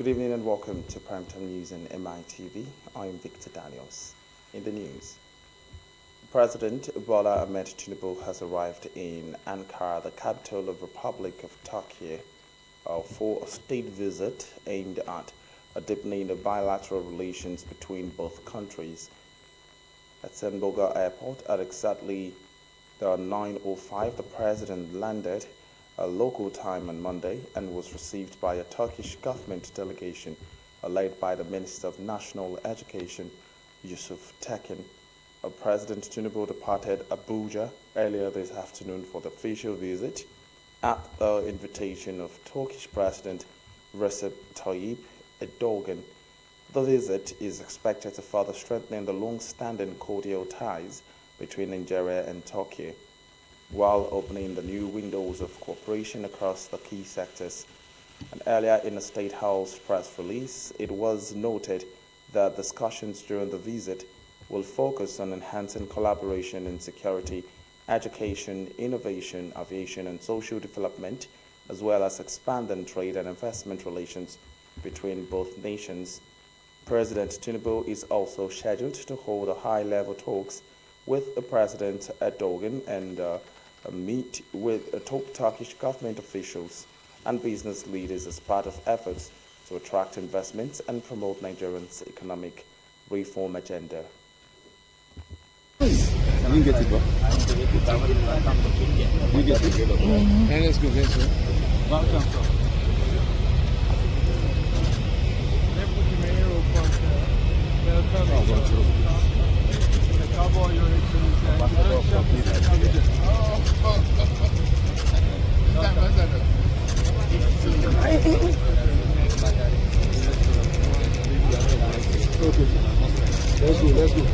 Good evening and welcome to Primetime News in Mitv. I'm Victor Daniels. In the news, President Bola Ahmed Tinubu has arrived in Ankara, the capital of Republic of Turkey, for a state visit aimed at deepening the bilateral relations between both countries. At Senboga Airport at exactly 9:05, the president landed local time on Monday and was received by a Turkish government delegation led by the Minister of National Education, Yusuf Tekin. President Tinubu departed Abuja earlier this afternoon for the official visit at the invitation of Turkish President Recep Tayyip Erdogan. The visit is expected to further strengthen the long-standing cordial ties between Nigeria and Turkey, while opening the new windows of cooperation across the key sectors. And earlier in a State House press release, it was noted that discussions during the visit will focus on enhancing collaboration in security, education, innovation, aviation, and social development, as well as expanding trade and investment relations between both nations. President Tinubu is also scheduled to hold a high-level talks with President Erdogan and meet with top Turkish government officials and business leaders as part of efforts to attract investments and promote Nigeria's economic reform agenda. I didn't get it, bro. You get it? And let's go, let's go. Welcome, sir. Let's go, let's go.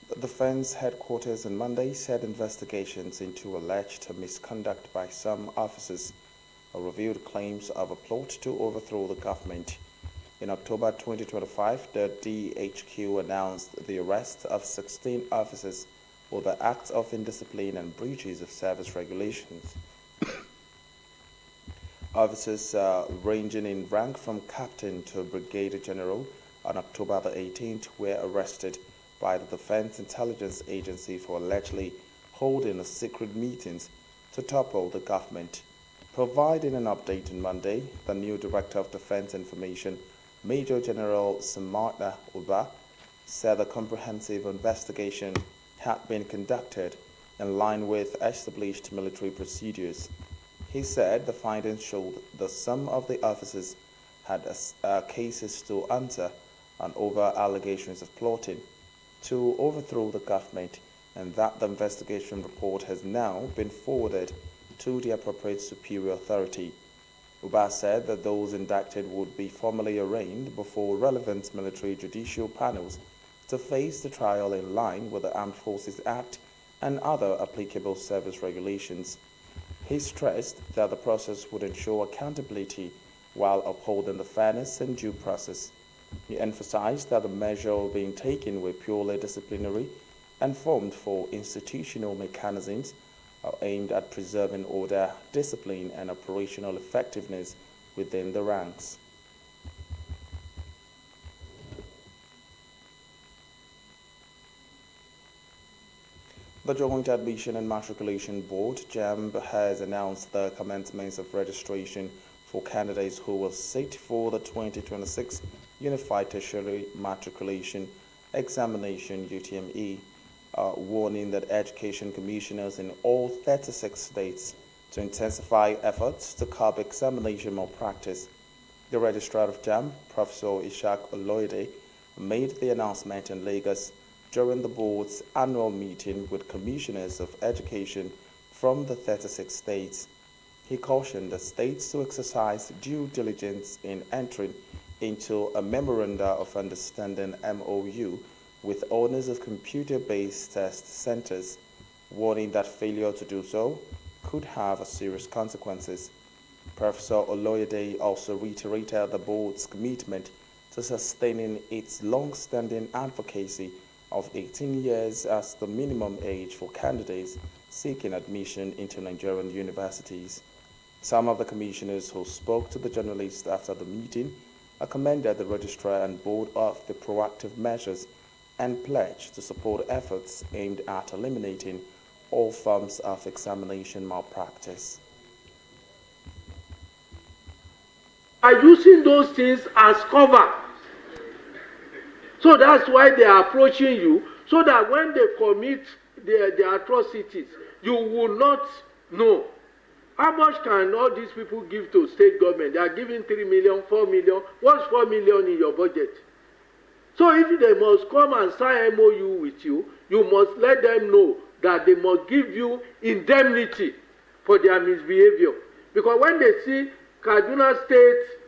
The Defense Headquarters on Monday said investigations into alleged misconduct by some officers revealed claims of a plot to overthrow the government. In October 2025, the DHQ announced the arrest of 16 officers for the acts of indiscipline and breaches of service regulations. Officers ranging in rank from captain to brigadier general on October the 18th were arrested by the Defense Intelligence Agency for allegedly holding a secret meetings to topple the government. Providing an update on Monday, the new Director of Defense Information, Major General Samartha Uba, said a comprehensive investigation had been conducted in line with established military procedures. He said the findings showed that some of the officers had cases to answer on over allegations of plotting to overthrow the government, and that the investigation report has now been forwarded to the appropriate superior authority. Uba said that those indicted would be formally arraigned before relevant military judicial panels to face the trial in line with the Armed Forces Act and other applicable service regulations. He stressed that the process would ensure accountability while upholding the fairness and due process. He emphasized that the measures being taken were purely disciplinary and formed for institutional mechanisms aimed at preserving order, discipline, and operational effectiveness within the ranks. The Joint Admission and Matriculation Board, JAMB, has announced the commencement of registration for candidates who will sit for the 2026 Unified Tertiary Matriculation Examination (UTME), warning that education commissioners in all 36 states to intensify efforts to curb examination malpractice. The Registrar of JAMB, Professor Ishak Oloide, made the announcement in Lagos during the board's annual meeting with commissioners of education from the 36 states. He cautioned the states to exercise due diligence in entering into a Memoranda of Understanding (MOU) with owners of computer-based test centers warning that failure to do so could have serious consequences. Professor Oloyede also reiterated the board's commitment to sustaining its long-standing advocacy of 18 years as the minimum age for candidates seeking admission into Nigerian universities. Some of the commissioners who spoke to the journalists after the meeting commended the registrar and board of the proactive measures and pledged to support efforts aimed at eliminating all forms of examination malpractice. Are using those things as cover. So that's why they are approaching you, so that when they commit their atrocities, you will not know. How much can all these people give to state government? They are giving 3 million, 4 million. What's 4 million in your budget? So if they must come and sign MOU with you, you must let them know that they must give you indemnity for their misbehavior. Because when they see Kaduna State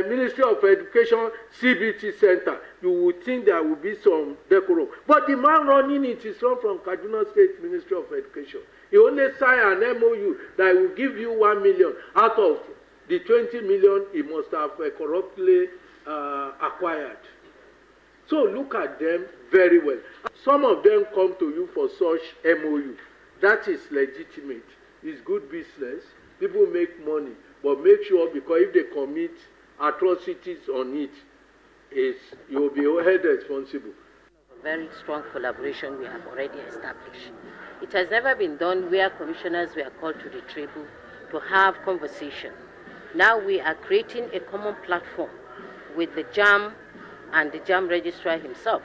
Ministry of Education CBT Center, you would think there will be some decorum. But the man running it is not from Kaduna State Ministry of Education. He only signed an MOU that will give you 1 million out of the 20 million he must have corruptly acquired. So look at them very well. Some of them come to you for such MOU. That is legitimate. It's good business. People make money. But make sure, because if they commit atrocities on it, you will be held responsible. A very strong collaboration we have already established. It has never been done where commissioners were called to the table to have conversation. Now we are creating a common platform with the JAM and the JAM registrar himself,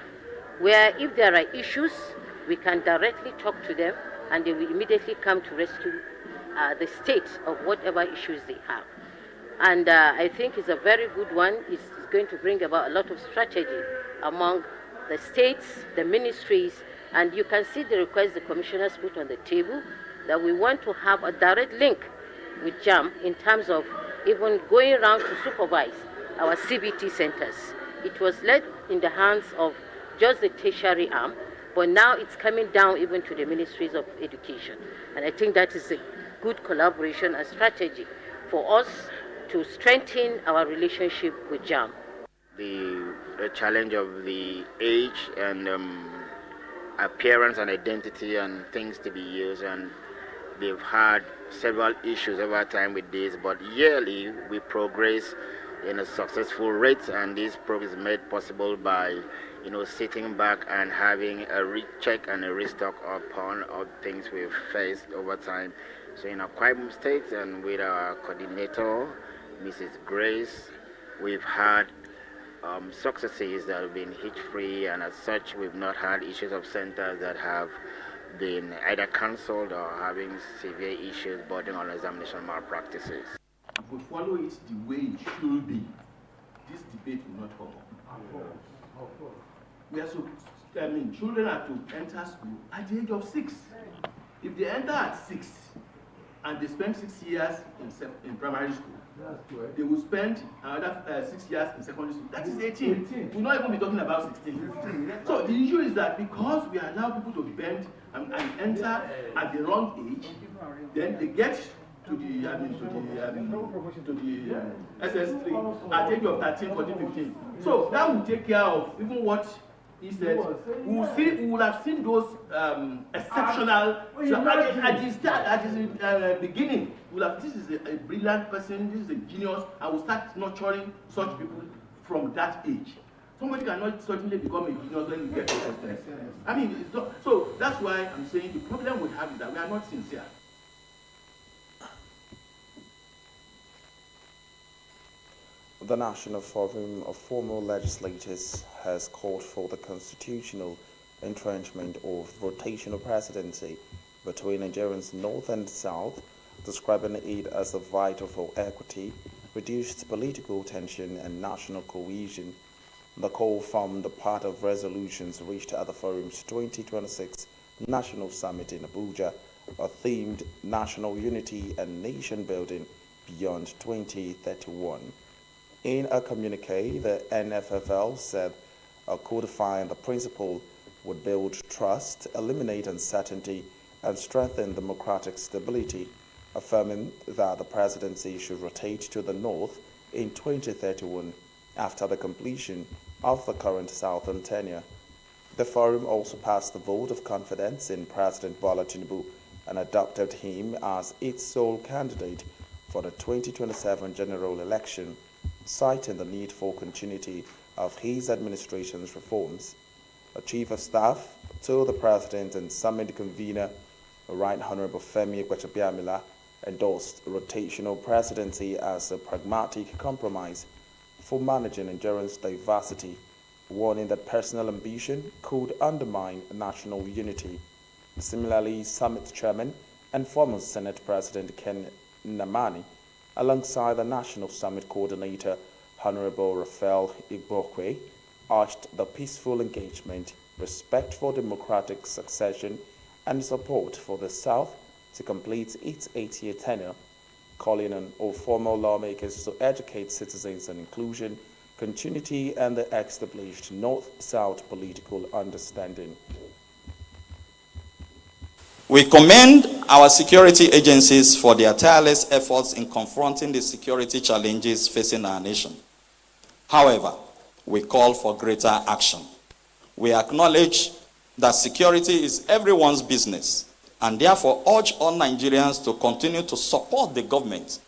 where if there are issues, we can directly talk to them and they will immediately come to rescue the state of whatever issues they have. And I think it's a very good one. It's going to bring about a lot of strategy among the states, the ministries, and you can see the request the commissioners put on the table that we want to have a direct link with JAM in terms of even going around to supervise our CBT centers. It was led in the hands of just the tertiary arm, but now it's coming down even to the ministries of education. And I think that is a good collaboration and strategy for us to strengthen our relationship with JAM. The challenge of the age and appearance and identity and things to be used, and they've had several issues over time with this, but yearly we progress in a successful rate, and this progress is made possible by sitting back and having a recheck and a restock upon all things we've faced over time. So in Akwa Ibom State and with our coordinator, Mrs. Grace, we've had successes that have been hitch-free, and as such we've not had issues of centers that have been either cancelled or having severe issues bordering on examination malpractices. If we follow it the way it should be, this debate will not hold. We are children are to enter school at the age of 6. If they enter at 6 and they spend 6 years in primary school, they will spend another 6 years in secondary school. That is 18. We'll not even be talking about 16. So the issue is that because we allow people to bend and enter at the wrong age, then they get to the SS3 at the age of 13, 14, 15. So that will take care of even what he said. We will have seen those exceptional. So at the beginning, we'll have, this is a brilliant person, this is a genius, and we'll start nurturing such people from that age. Somebody cannot certainly become a genius when you get to SS3. I mean, it's not, so that's why I'm saying the problem we have is that we are not sincere. The National Forum of Former Legislators has called for the constitutional entrenchment of rotational presidency between Nigerians North and South, describing it as vital for equity, reduced political tension, and national cohesion. The call formed part of resolutions reached at the Forum's 2026 National Summit in Abuja, a themed national unity and nation building beyond 2031. In a communique, the NFFL said codifying the principle would build trust, eliminate uncertainty, and strengthen democratic stability, affirming that the presidency should rotate to the north in 2031 after the completion of the current southern tenure. The forum also passed the vote of confidence in President Bola Tinubu and adopted him as its sole candidate for the 2027 general election, citing the need for continuity of his administration's reforms. The Chief of Staff told the President and Summit convener, Right Honorable Femi Gbajabiamila, endorsed rotational presidency as a pragmatic compromise for managing Nigerians' diversity, warning that personal ambition could undermine national unity. Similarly, Summit Chairman and former Senate President Ken Namani, alongside the National Summit Coordinator Honorable Raphael Igbokwe, urged the peaceful engagement, respect for democratic succession, and support for the South to complete its 8-year tenure, calling on all former lawmakers to educate citizens on inclusion, continuity, and the established North-South political understanding. We commend our security agencies for their tireless efforts in confronting the security challenges facing our nation. However, we call for greater action. We acknowledge that security is everyone's business and therefore urge all Nigerians to continue to support the government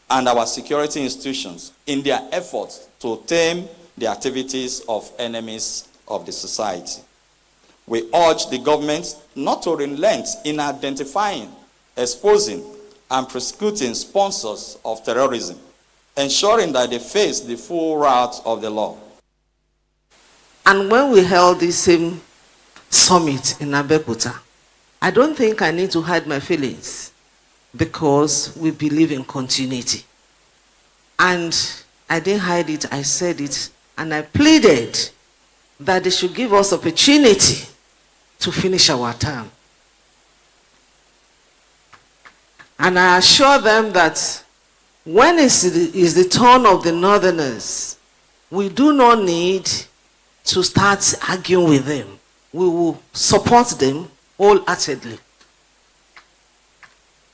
and our security institutions in their efforts to tame the activities of enemies of the society. We urge the government not to relent in identifying, exposing, and prosecuting sponsors of terrorism, ensuring that they face the full wrath of the law. And when we held this same summit in Abeokuta, I don't think I need to hide my feelings because we believe in continuity. And I didn't hide it, I said it, and I pleaded that they should give us opportunity to finish our term. And I assure them that when is the turn of the Northerners, we do not need to start arguing with them. We will support them wholeheartedly.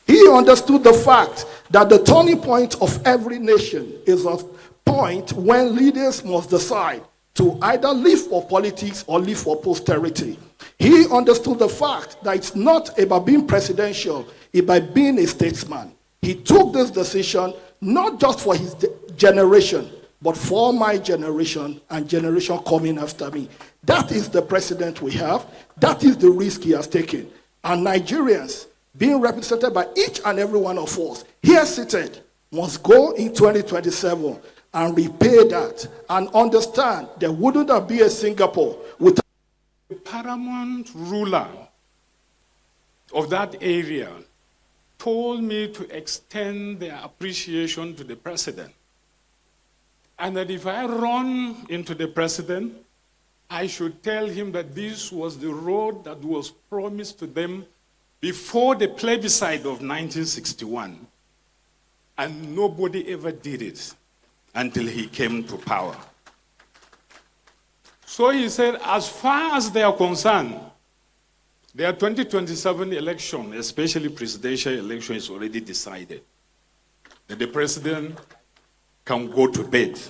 He understood the fact that the turning point of every nation is a point when leaders must decide to either live for politics or live for posterity. He understood the fact that it's not about being presidential, it's about being a statesman. He took this decision not just for his generation, but for my generation and generation coming after me. That is the president we have. That is the risk he has taken. And Nigerians, being represented by each and every one of us, here seated, must go in 2027 and repay that and understand there wouldn't have been a Singapore without. The paramount ruler of that area told me to extend their appreciation to the president. And that if I run into the president, I should tell him that this was the road that was promised to them before the plebiscite of 1961. And nobody ever did it until he came to power. So he said, as far as they are concerned, their 2027 election, especially presidential election, is already decided. That the president can go to bed.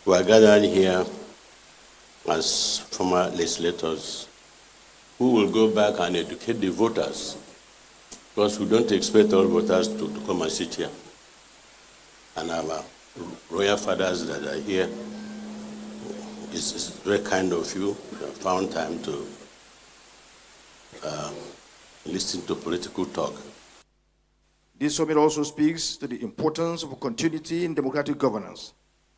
We are gathered here as former legislators who will go back and educate the voters, because we don't expect all voters to come and sit here. And our royal fathers that are here, it's very kind of you that found time to listen to political talk. This summit also speaks to the importance of continuity in democratic governance.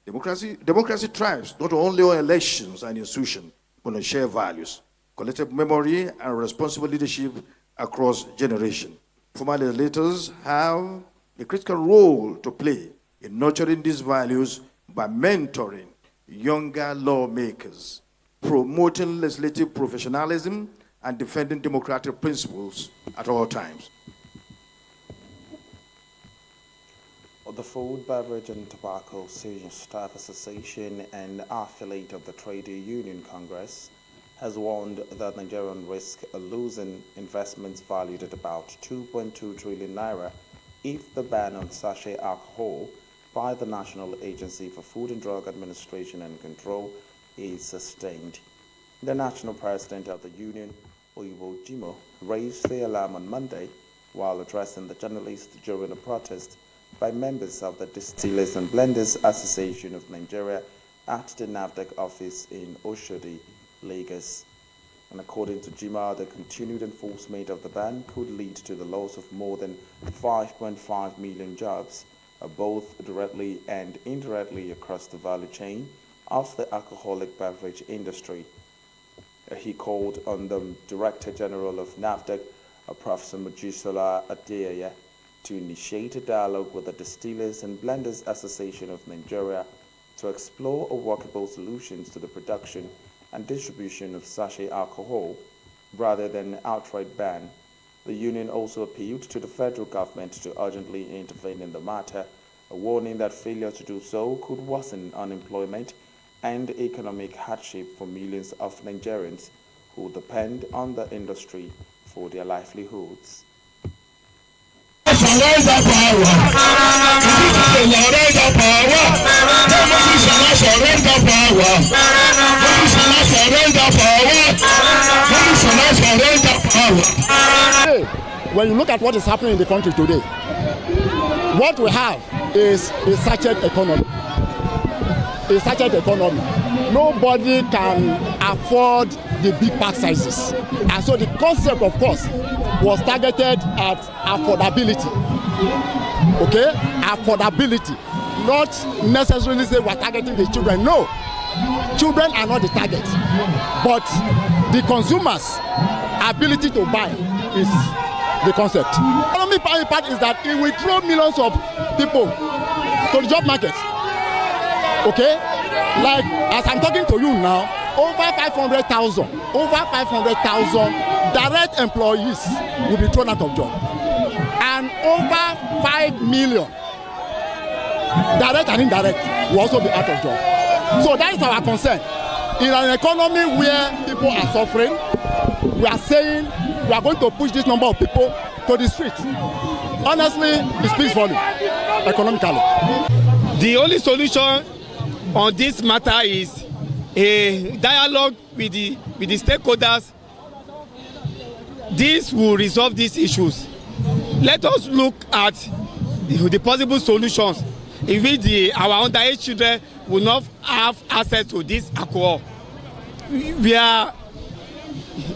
Democracy thrives not only on elections and institutions, but on shared values, collective memory, and responsible leadership across generations. Former legislators have a critical role to play in nurturing these values by mentoring younger lawmakers, promoting legislative professionalism, and defending democratic principles at all times. The Food, Beverage and Tobacco Senior Staff Association and affiliate of the Trade Union Congress has warned that Nigerian risk losing investments valued at about 2.2 trillion naira if the ban on sachet alcohol by the National Agency for Food and Drug Administration and Control is sustained. The national president of the union, Oyibo Jimo, raised the alarm on Monday while addressing the journalists during a protest by members of the Distillers and Blenders Association of Nigeria at the NAFDAC office in Oshodi, Lagos. And according to Jima, the continued enforcement of the ban could lead to the loss of more than 5.5 million jobs, both directly and indirectly across the value chain of the alcoholic beverage industry. He called on the Director General of NAFDAC, Professor Mojisola Adeyeye, to initiate a dialogue with the Distillers and Blenders Association of Nigeria to explore workable solutions to the production and distribution of sachet alcohol rather than an outright ban. The union also appealed to the federal government to urgently intervene in the matter, warning that failure to do so could worsen unemployment and economic hardship for millions of Nigerians who depend on the industry for their livelihoods. When you look at what is happening in the country today, what we have is a sachet economy. A sachet economy. Nobody can afford the big pack sizes. And so the concept, of course, was targeted at affordability. Okay? Affordability. Not necessarily say we're targeting the children. No. Children are not the target. But the consumer's ability to buy is the concept. The economic part is that it will throw millions of people to the job market. Okay? Like, as I'm talking to you now, over 500,000 direct employees will be thrown out of job. And over 5 million direct and indirect will also be out of job. So that is our concern. In an economy where people are suffering, we are saying we are going to push this number of people to the street. Honestly, it speaks volume economically. The only solution on this matter is a dialogue with the stakeholders. This will resolve these issues. Let us look at the possible solutions in which our underage children will not have access to this alcohol. We are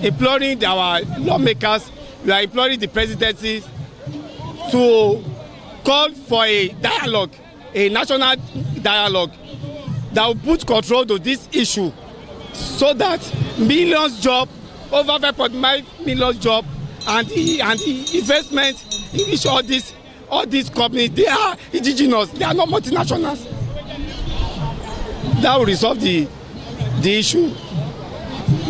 imploring our lawmakers, we are imploring the presidency to call for a dialogue, a national dialogue that will put control to this issue so that millions job, over 5.5 million job, and the investment in which all these companies, they are indigenous, they are not multinationals. That will resolve the issue.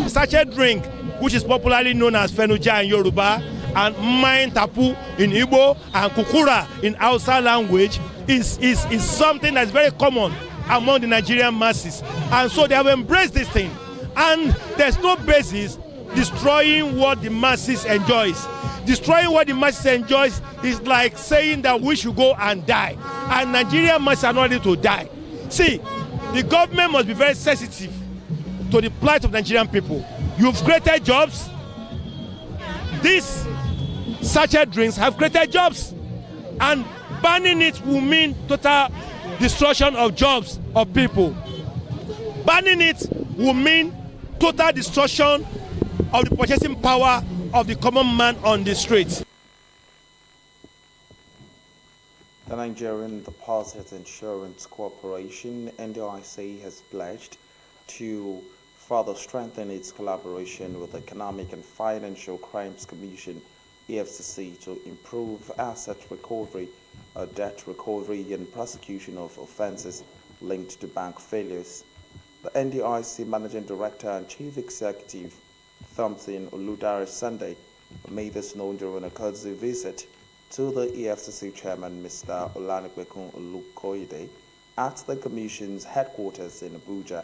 Sachet drink, which is popularly known as Fenuja in Yoruba and Main Tapu in Igbo and Kukura in Hausa language, is something that's very common among the Nigerian masses. And so they have embraced this thing. And there's no basis destroying what the masses enjoys. Destroying what the masses enjoys is like saying that we should go and die. And Nigerian masses are not ready to die. See, the government must be very sensitive to the plight of Nigerian people. You've created jobs. These sachet drinks have created jobs. And banning it will mean total destruction of jobs of people. Banning it will mean total destruction of the purchasing power of the common man on the streets. The Nigerian Deposit Insurance Corporation, NDIC, has pledged to further strengthen its collaboration with the Economic and Financial Crimes Commission, EFCC, to improve asset recovery, debt recovery, and prosecution of offenses linked to bank failures. The NDIC Managing Director and Chief Executive, Thompson Oludare Sunday, made this known during a courtesy visit to the EFCC Chairman, Mr. Olanikwekun Olukoide, at the Commission's headquarters in Abuja.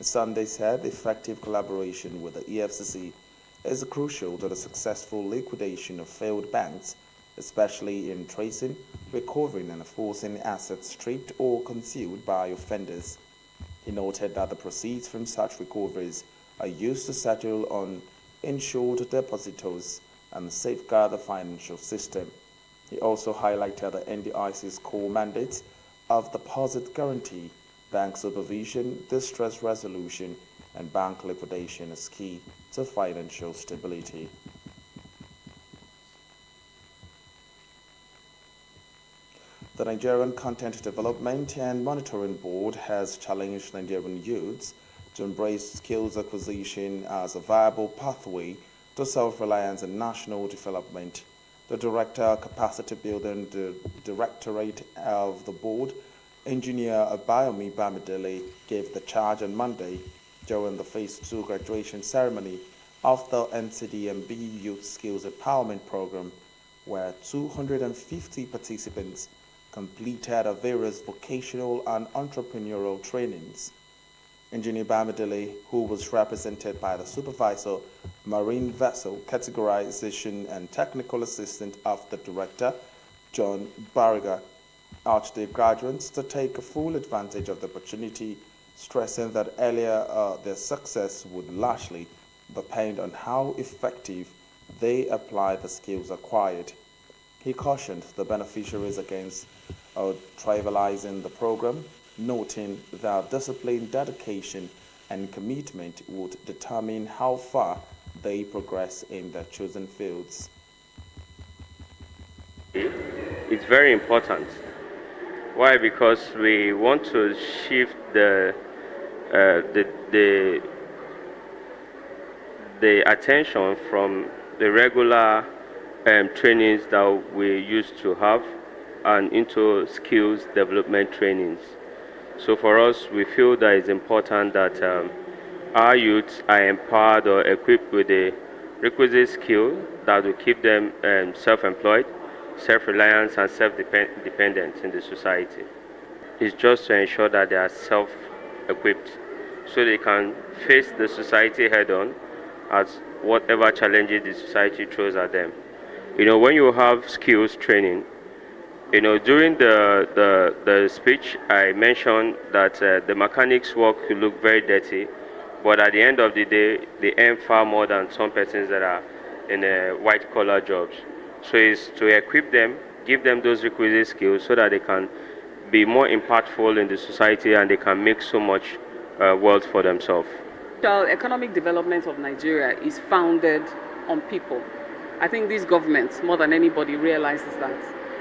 Sunday said effective collaboration with the EFCC is crucial to the successful liquidation of failed banks, especially in tracing, recovering and enforcing assets stripped or concealed by offenders. He noted that the proceeds from such recoveries are used to settle on insured depositors and safeguard the financial system. He also highlighted the NDIC's core mandates of deposit guarantee, bank supervision, distress resolution, and bank liquidation as key to financial stability. The Nigerian Content Development and Monitoring Board has challenged Nigerian youths to embrace skills acquisition as a viable pathway to self-reliance and national development. The Director of Capacity Building, the Directorate of the Board, Engineer Abayomi Bamidele, gave the charge on Monday during the Phase 2 graduation ceremony of the NCDMB Youth Skills Empowerment Program, where 250 participants completed various vocational and entrepreneurial trainings. Engineer Bamidele, who was represented by the Supervisor, Marine Vessel Categorization and Technical Assistant of the Director, John Barriga, urged the graduates to take full advantage of the opportunity, stressing that earlier their success would largely depend on how effective they apply the skills acquired. He cautioned the beneficiaries against trivializing the program, noting that discipline, dedication, and commitment would determine how far they progress in their chosen fields. It's very important. Why? Because we want to shift the attention from the regular trainings that we used to have and into skills development trainings. So for us, we feel that it's important that our youths are empowered or equipped with the requisite skill that will keep them self-employed, self-reliant, and self-dependent in the society. It's just to ensure that they are self-equipped so they can face the society head-on as whatever challenges the society throws at them. You know, when you have skills training, you know, during the speech, I mentioned that the mechanics' work could look very dirty, but at the end of the day, they earn far more than some persons that are in white-collar jobs. So it's to equip them, give them those requisite skills so that they can be more impactful in the society and they can make so much wealth for themselves. The economic development of Nigeria is founded on people. I think this government, more than anybody, realizes that.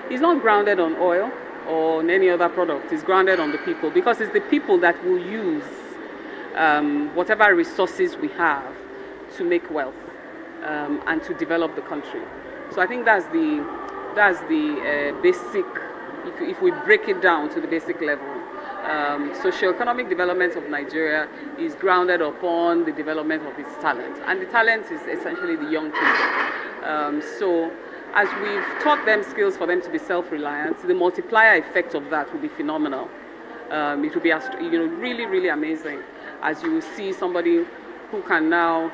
It's not grounded on oil or on any other product. It's grounded on the people, because it's the people that will use whatever resources we have to make wealth and to develop the country. So I think that's the basic, if we break it down to the basic level. Socio-economic development of Nigeria is grounded upon the development of its talent. And the talent is essentially the young people. So as we've taught them skills for them to be self-reliant, the multiplier effect of that will be phenomenal. It will be really, really amazing, as you will see somebody who can now,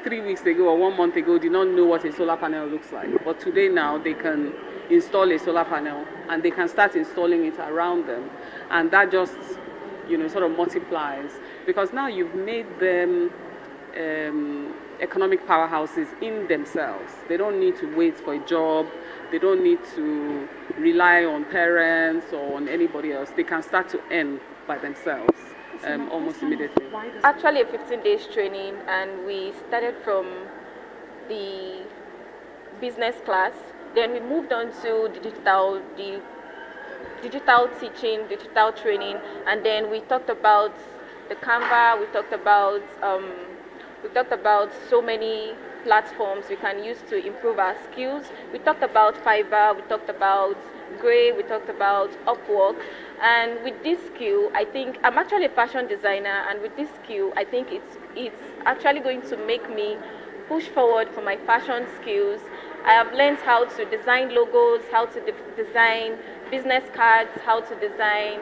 3 weeks ago or 1 month ago, did not know what a solar panel looks like. But today now they can install a solar panel and they can start installing it around them. And that just, sort of multiplies, because now you've made them economic powerhouses in themselves. They don't need to wait for a job. They don't need to rely on parents or on anybody else. They can start to earn by themselves almost immediately. Actually, a 15 days training, and we started from the business class. Then we moved on to the digital teaching, digital training, and then we talked about the Canva. We talked about so many platforms we can use to improve our skills. We talked about Fiverr, we talked about Gray, we talked about Upwork. And with this skill, I think I'm actually a fashion designer, and with this skill, I think it's actually going to make me push forward for my fashion skills. I have learned how to design logos, how to design business cards, how to design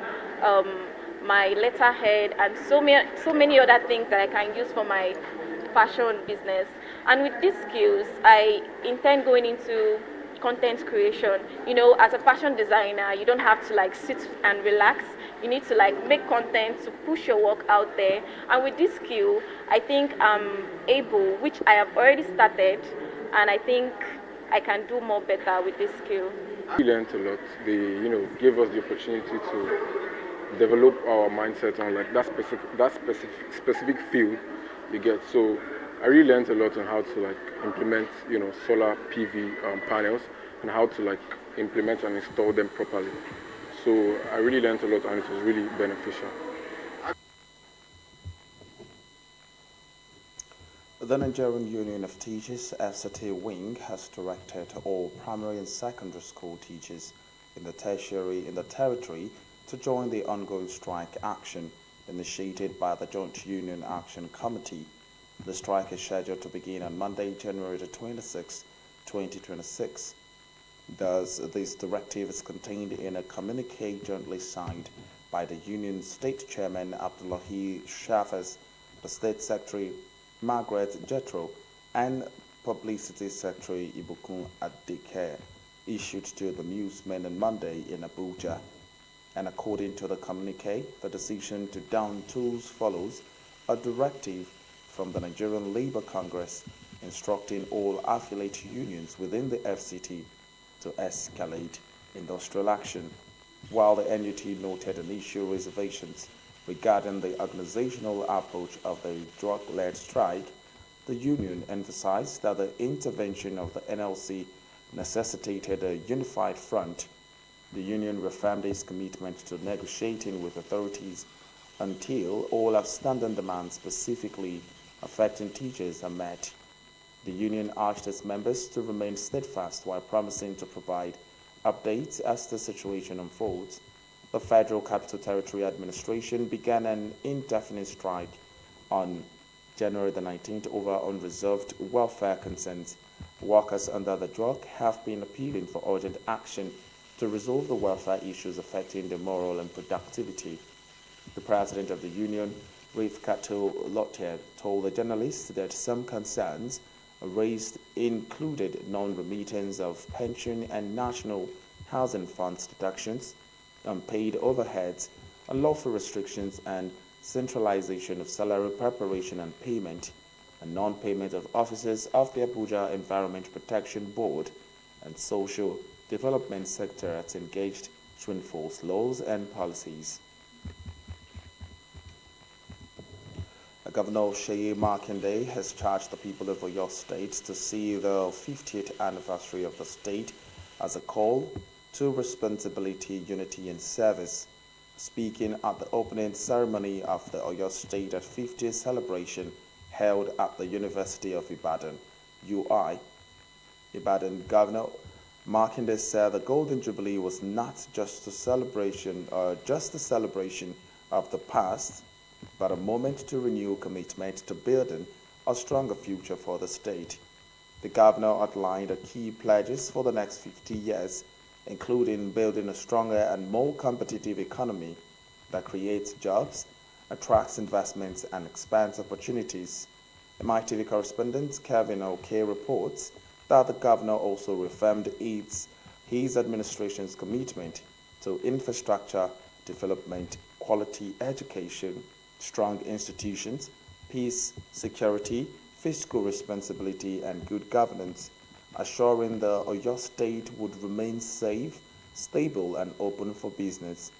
my letterhead, and so many other things that I can use for my fashion business. And with these skills, I intend going into content creation. You know, as a fashion designer, you don't have to like sit and relax. You need to like make content to push your work out there. And with this skill, I think I'm able, which I have already started, and I think I can do more better with this skill. We learned a lot. They, gave us the opportunity to develop our mindset on like that specific field you get. So I really learned a lot on how to like implement, solar PV panels and how to like implement and install them properly. So I really learned a lot and it was really beneficial. The Nigerian Union of Teachers, FCT Wing, has directed all primary and secondary school teachers in the territory to join the ongoing strike action initiated by the Joint Union Action Committee. The strike is scheduled to begin on Monday, January 26, 2026. Thus, this directive is contained in a communique jointly signed by the Union State Chairman Abdullahi Shafas, the State Secretary Margaret Jethro, and Publicity Secretary Ibukun Adike, issued to the newsmen on Monday in Abuja. And according to the communique, the decision to down tools follows a directive from the Nigerian Labour Congress instructing all affiliate unions within the FCT to escalate industrial action. While the NUT noted initial reservations regarding the organizational approach of the drug-led strike, the union emphasized that the intervention of the NLC necessitated a unified front. The union reaffirmed its commitment to negotiating with authorities until all outstanding demands specifically affecting teachers are met. The union urged its members to remain steadfast while promising to provide updates as the situation unfolds. The Federal Capital Territory Administration began an indefinite strike on January the 19th over unresolved welfare concerns. Workers under the drug have been appealing for urgent action to resolve the welfare issues affecting their moral and productivity. The president of the union, Rifkato Lotier, told the journalists that some concerns raised included non-remittance of pension and national housing funds deductions, unpaid overheads, unlawful restrictions and centralization of salary preparation and payment, and non-payment of officers of the Abuja Environment Protection Board and social development secretariats engaged to enforce laws and policies. Governor Seyi Makinde has charged the people of Oyo State to see the 50th anniversary of the state as a call to responsibility, unity, and service. Speaking at the opening ceremony of the Oyo State 50th celebration held at the University of Ibadan, UI, Ibadan Governor Makinde said the Golden Jubilee was not just a celebration of the past, but a moment to renew commitment to building a stronger future for the state. The governor outlined the key pledges for the next 50 years, including building a stronger and more competitive economy that creates jobs, attracts investments, and expands opportunities. Mitv correspondent Kevin Oke reports that the governor also reaffirmed his administration's commitment to infrastructure development, quality education, strong institutions, peace, security, fiscal responsibility, and good governance, assuring the Oyo State would remain safe, stable, and open for business.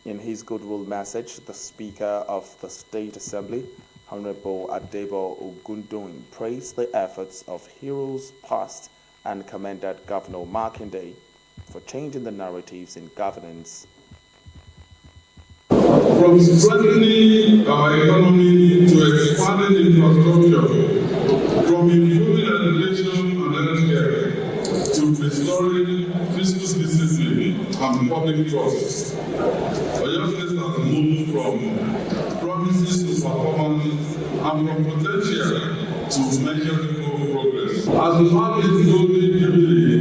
In his goodwill message, the Speaker of the State Assembly, Honorable Adebo Ogundoyin, praised the efforts of heroes past and commended Governor Makinde for changing the narratives in governance. From strengthening our economy to expanding infrastructure, from improving education and healthcare to restoring fiscal discipline and public trust, Oyo State has moved from promises to performance and from potential to measurable progress. As we have this Golden Jubilee,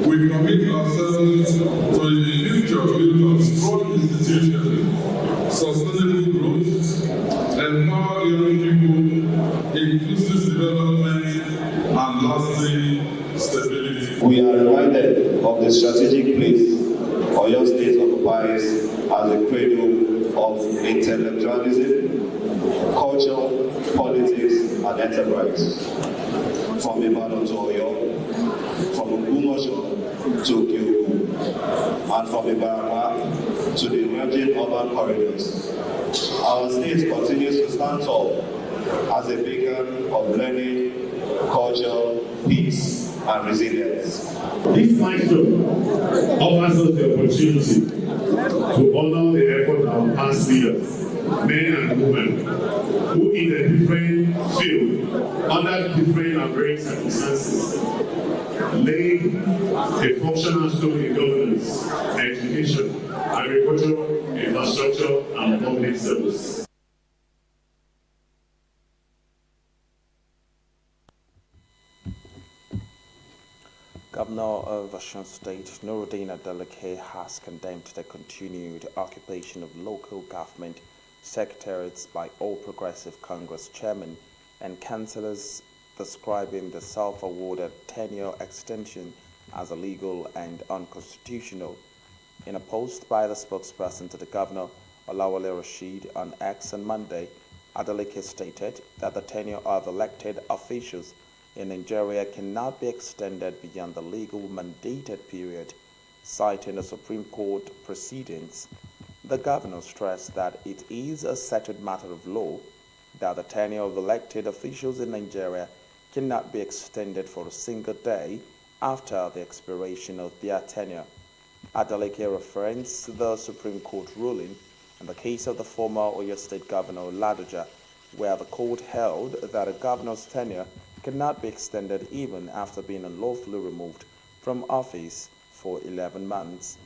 we commit ourselves to a future built on strong institutions and lasting stability. We are reminded of the strategic place Oyo State occupies as a cradle of intellectualism, culture, politics, and enterprise. From Ibadan to Oyo, from Ogbomoso to Kyoto, and from Ibarapa to the emerging urban corridors. Our state continues to stand tall as a beacon of learning, culture, peace, and resilience. This milestone offers us the opportunity to honor the effort of our past leaders, men and women, who in a different field, under different and varying circumstances, laid a functional stone in governance, education, agriculture, infrastructure, and public service. Governor of Osun State, Nuruddin Adeleke, has condemned the continued occupation of local government secretariats by All Progressive Congress chairmen and councillors, describing the self-awarded tenure extension as illegal and unconstitutional. In a post by the spokesperson to the governor, Olawale Rashid, on X on Monday, Adeleke stated that the tenure of elected officials in Nigeria cannot be extended beyond the legal mandated period, citing the Supreme Court proceedings. The governor stressed that it is a settled matter of law that the tenure of elected officials in Nigeria cannot be extended for a single day after the expiration of their tenure. Adeleke referenced the Supreme Court ruling in the case of the former Oyo State Governor Ladoja, where the court held that a governor's tenure cannot be extended even after being unlawfully removed from office for 11 months.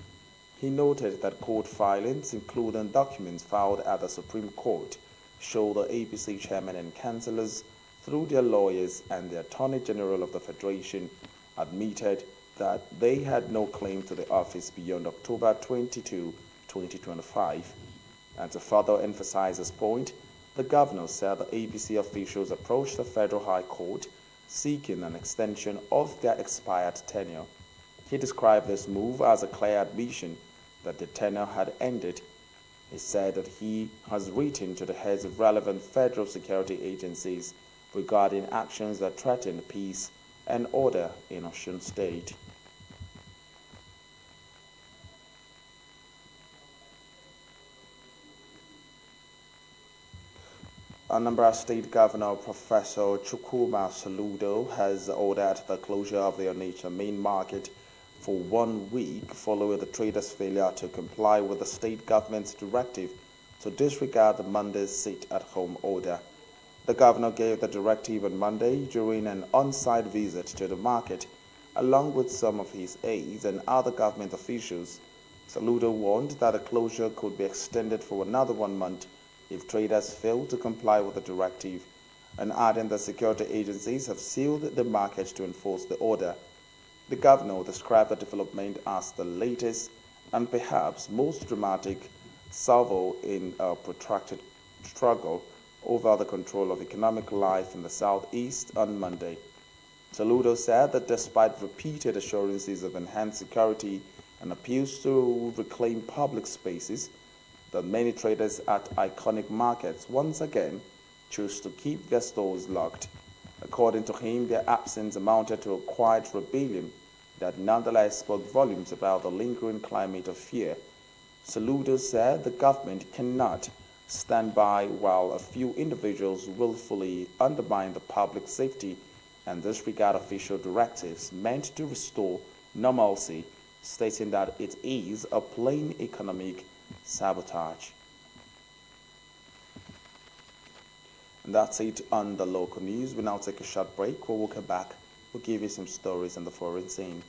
He noted that court filings, including documents filed at the Supreme Court, show the APC chairman and councillors, through their lawyers and the Attorney General of the Federation, admitted that they had no claim to the office beyond October 22, 2025. And to further emphasize his point, the governor said the APC officials approached the Federal High Court seeking an extension of their expired tenure. He described this move as a clear admission that the tenure had ended. He said that he has written to the heads of relevant federal security agencies regarding actions that threaten peace and order in Osun State. Anambra State Governor Professor Chukwuma Soludo has ordered the closure of the Onitsha main market for 1 week following the traders' failure to comply with the state government's directive to disregard the Monday's sit-at-home order. The governor gave the directive on Monday during an on-site visit to the market, along with some of his aides and other government officials. Soludo warned that the closure could be extended for another 1 month if traders fail to comply with the directive, and adding that security agencies have sealed the market to enforce the order. The governor described the development as the latest and perhaps most dramatic salvo in a protracted struggle over the control of economic life in the southeast on Monday. Soludo said that despite repeated assurances of enhanced security and appeals to reclaim public spaces, that many traders at iconic markets once again choose to keep their stores locked. According to him, their absence amounted to a quiet rebellion that nonetheless spoke volumes about the lingering climate of fear. Soludo said the government cannot stand by while a few individuals willfully undermine the public safety and disregard official directives meant to restore normalcy, stating that it is a plain economic sabotage. And that's it on the local news. We'll now take a short break. When we'll come back, we'll give you some stories on the foreign scene.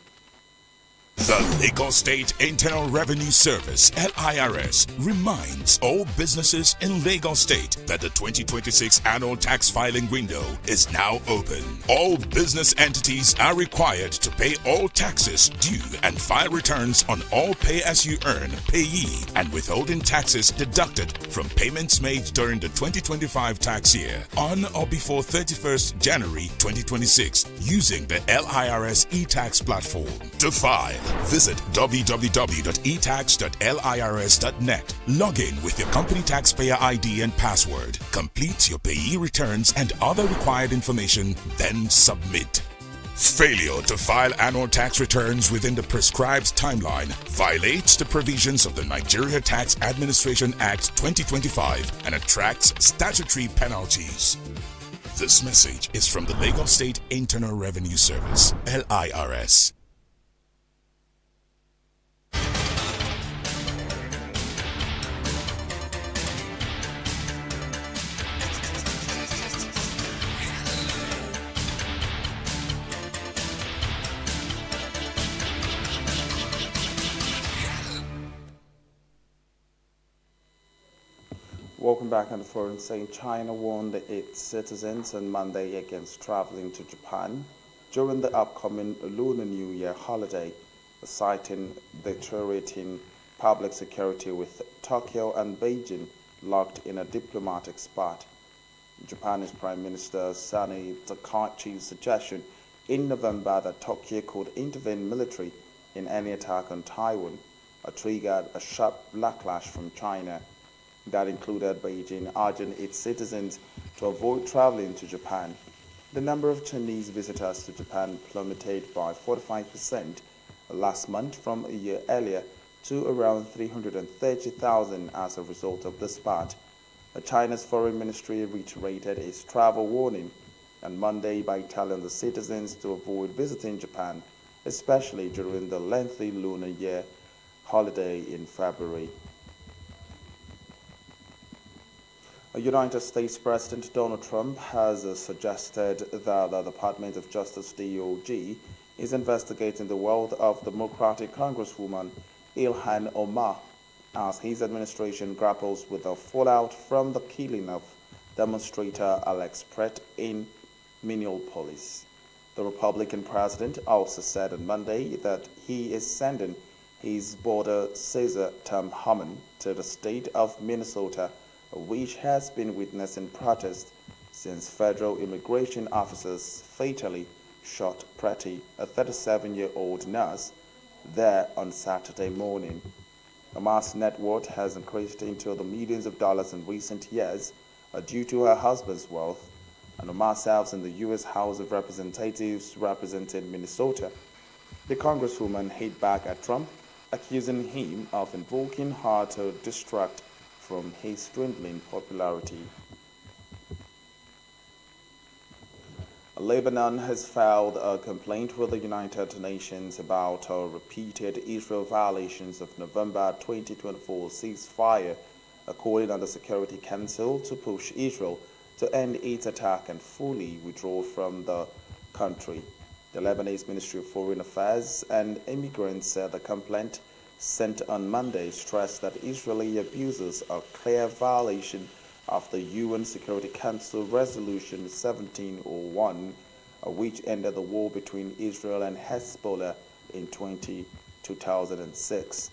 The Lagos State Internal Revenue Service, LIRS, reminds all businesses in Lagos State that the 2026 annual tax filing window is now open. All business entities are required to pay all taxes due and file returns on all pay-as-you-earn, payee, and withholding taxes deducted from payments made during the 2025 tax year on or before 31st January 2026 using the LIRS e-tax platform. To file, visit www.etax.lirs.net. Log in with your company taxpayer ID and password. Complete your payee returns and other required information, then submit. Failure to file annual tax returns within the prescribed timeline violates the provisions of the Nigeria Tax Administration Act 2025 and attracts statutory penalties. This message is from the Lagos State Internal Revenue Service, LIRS. Welcome back on the forum. Saying China warned its citizens on Monday against traveling to Japan during the upcoming Lunar New Year holiday, citing deteriorating public security with Tokyo and Beijing locked in a diplomatic spot. Japanese Prime Minister Sani Takachi's suggestion in November that Tokyo could intervene militarily in any attack on Taiwan triggered a sharp backlash from China. That included Beijing urging its citizens to avoid traveling to Japan. The number of Chinese visitors to Japan plummeted by 45% last month from a year earlier to around 330,000 as a result of the spot. China's foreign ministry reiterated its travel warning on Monday by telling the citizens to avoid visiting Japan, especially during the lengthy Lunar Year holiday in February. United States President Donald Trump has suggested that the Department of Justice DOJ is investigating the wealth of Democratic Congresswoman Ilhan Omar as his administration grapples with the fallout from the killing of demonstrator Alex Pratt in Minneapolis. The Republican president also said on Monday that he is sending his border Caesar Tom Harmon to the state of Minnesota, which has been witnessing protests since federal immigration officers fatally shot Pretty, a 37-year-old nurse, there on Saturday morning. Omar's net worth has increased into the millions of dollars in recent years due to her husband's wealth, and Omar serves in the U.S. House of Representatives representing Minnesota. The Congresswoman hit back at Trump, accusing him of invoking her to distract from his dwindling popularity. Lebanon has filed a complaint with the United Nations about repeated Israel violations of November 2024 ceasefire, calling on the Security Council to push Israel to end its attack and fully withdraw from the country. The Lebanese Ministry of Foreign Affairs and Immigrants said the complaint sent on Monday stressed that Israeli abuses are clear violation of the UN Security Council Resolution 1701, which ended the war between Israel and Hezbollah in 2006.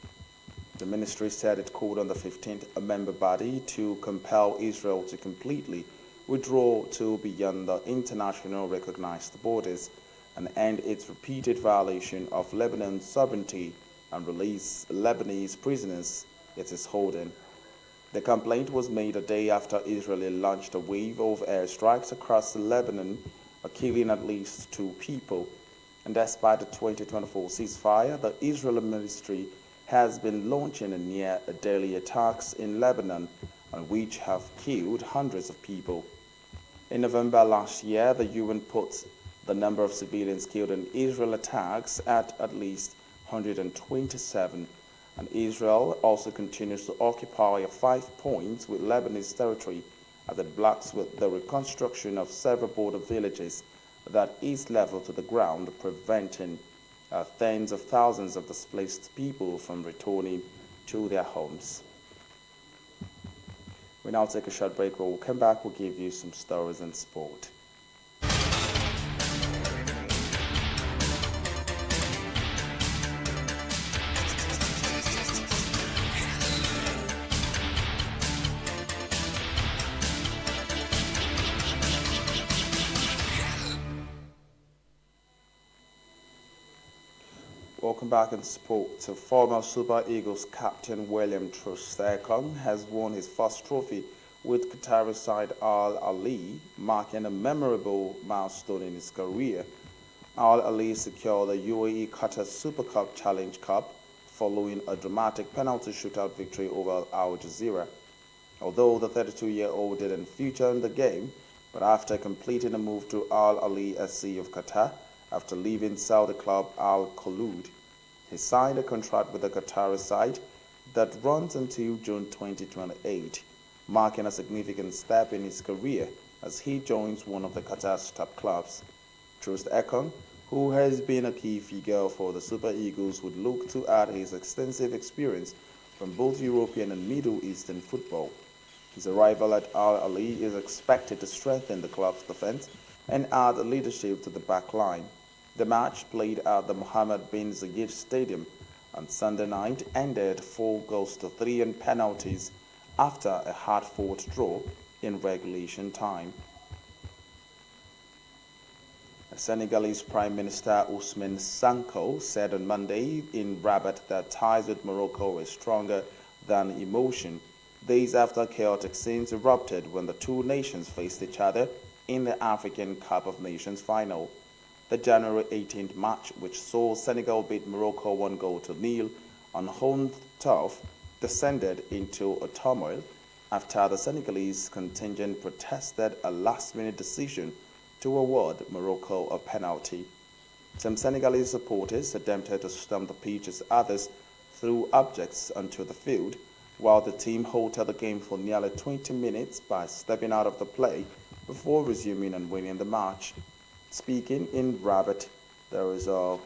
The ministry said it called on the 15th member body to compel Israel to completely withdraw to beyond the international recognized borders and end its repeated violation of Lebanon's sovereignty and release Lebanese prisoners it is holding. The complaint was made a day after Israel launched a wave of airstrikes across Lebanon, killing at least 2 people. And despite the 2024 ceasefire, the Israeli ministry has been launching near daily attacks in Lebanon, which have killed hundreds of people. In November last year, the UN put the number of civilians killed in Israel attacks at least 127, and Israel also continues to occupy 5 points with Lebanese territory as it blocks with the reconstruction of several border villages that is level to the ground, preventing tens of thousands of displaced people from returning to their homes. We now take a short break. When we come back, we'll give you some stories in sport. Welcome back in sport. So former Super Eagles captain William Troost-Ekong has won his first trophy with Qatari side Al Ali, marking a memorable milestone in his career. Al Ali secured the UAE Qatar Super Cup Challenge Cup following a dramatic penalty shootout victory over Al Jazeera. Although the 32-year-old didn't feature in the game, but after completing a move to Al Ali SC of Qatar, after leaving Saudi club Al Khulud, he signed a contract with the Qatari side that runs until June 2028, marking a significant step in his career as he joins one of the Qatar's top clubs. Troost-Ekong, who has been a key figure for the Super Eagles, would look to add his extensive experience from both European and Middle Eastern football. His arrival at Al Ali is expected to strengthen the club's defense and add leadership to the back line. The match, played at the Mohammed bin Zayed Stadium on Sunday night, ended 4-3 in penalties after a hard-fought draw in regulation time. Senegalese Prime Minister Ousmane Sonko said on Monday in Rabat that ties with Morocco is stronger than emotion, days after chaotic scenes erupted when the two nations faced each other in the African Cup of Nations final. The January 18th match, which saw Senegal beat Morocco 1-0 on home turf, descended into a turmoil after the Senegalese contingent protested a last-minute decision to award Morocco a penalty. Some Senegalese supporters attempted to storm the pitch as others threw objects onto the field, while the team halted the game for nearly 20 minutes by stepping out of the play before resuming and winning the match. Speaking in Rabat, there is a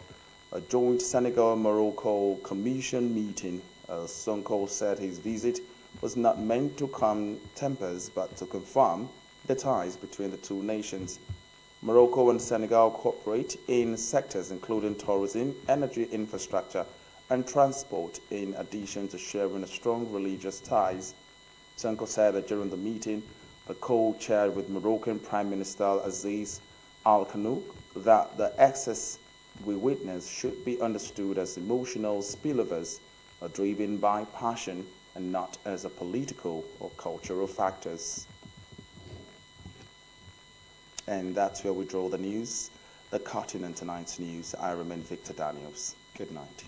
joint Senegal-Morocco Commission meeting. Sonko said his visit was not meant to calm tempers but to confirm the ties between the two nations. Morocco and Senegal cooperate in sectors including tourism, energy infrastructure, and transport, in addition to sharing strong religious ties. Sonko said that during the meeting, the co-chaired with Moroccan Prime Minister Aziz Al-Khanouk, that the excess we witness should be understood as emotional spillovers driven by passion and not as a political or cultural factors. And that's where we draw the news. The curtain on tonight's news. I remain Victor Daniels. Good night.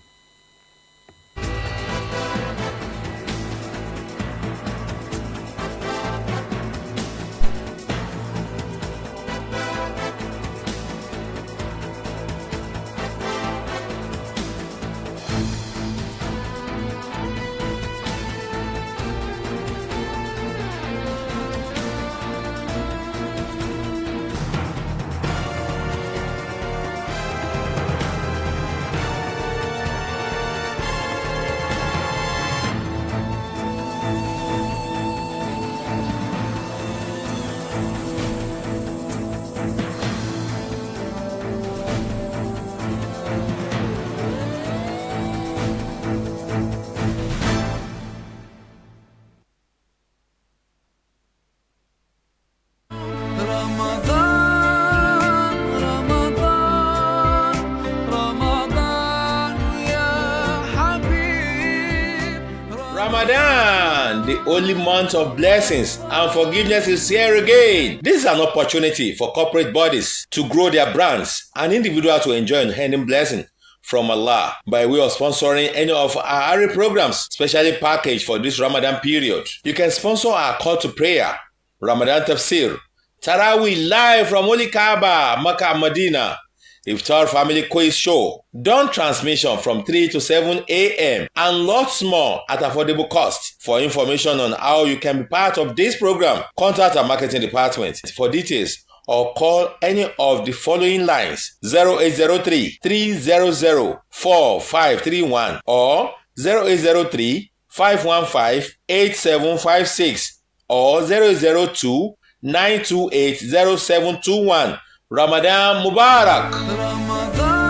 Ramadan, the only month of blessings and forgiveness, is here again. This is an opportunity for corporate bodies to grow their brands and individuals to enjoy an earning blessing from Allah by way of sponsoring any of our ARI programs, specially packaged for this Ramadan period. You can sponsor our call to prayer, Ramadan Tafsir, Taraweeh live from Holy Kaaba, Makkah and Medina, Iftar Family Quiz Show, dawn transmission from 3 to 7 a.m. and lots more at affordable cost. For information on how you can be part of this program, contact our marketing department. For details or call any of the following lines: 0803-300-4531 or 0803-515-8756 or 002-928-0721. Ramadan Mubarak!